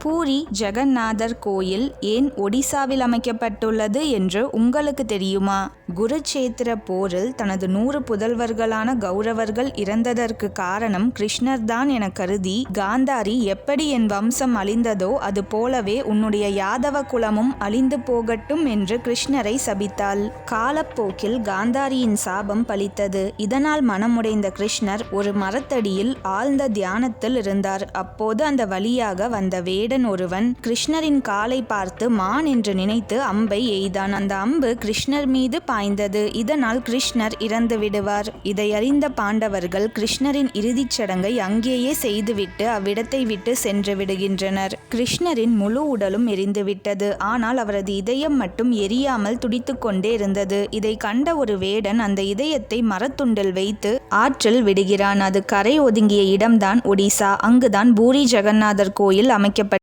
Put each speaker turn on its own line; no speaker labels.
பூரி ஜெகந்நாதர் கோயில் ஏன் ஒடிசாவில் அமைக்கப்பட்டுள்ளது என்று உங்களுக்கு தெரியுமா? குருச்சேத்திர போரில் தனது 100 புதல்வர்களான கௌரவர்கள் இறந்ததற்கு காரணம் கிருஷ்ணர் தான் என கருதி காந்தாரி எப்படி என் வம்சம் அழிந்ததோ அது போலவே உன்னுடைய யாதவ குலமும் அழிந்து போகட்டும் என்று கிருஷ்ணரை சபித்தாள். காலப்போக்கில் காந்தாரியின் சாபம் பலித்தது. இதனால் மனமுடைந்த கிருஷ்ணர் ஒரு மரத்தடியில் ஆழ்ந்த தியானத்தில் இருந்தார். அப்போது அந்த வழியாக வந்த வேடன் ஒருவன் கிருஷ்ணரின் காலை பார்த்து மான் என்று நினைத்து அம்பை எய்தான். அந்த அம்பு கிருஷ்ணர் மீது பாய்ந்தது. இதனால் கிருஷ்ணர் இறந்து விடுவார். இதை அறிந்த பாண்டவர்கள் கிருஷ்ணரின் இறுதிச் சடங்கை அங்கேயே செய்துவிட்டு அவ்விடத்தை விட்டு சென்று விடுகின்றனர். கிருஷ்ணரின் முழு உடலும் எரிந்துவிட்டது. ஆனால் அவரது இதயம் மட்டும் எரியாமல் துடித்துக் கொண்டே இருந்தது. இதை கண்ட ஒரு வேடன் அந்த இதயத்தை மரத்துண்டில் வைத்து ஆற்றில் விடுகிறான். அது கரை ஒதுங்கிய இடம்தான் ஒடிசா. அங்குதான் பூரி ஜெகந்நாதர் கோயில் அமைக்கப்பட்டது.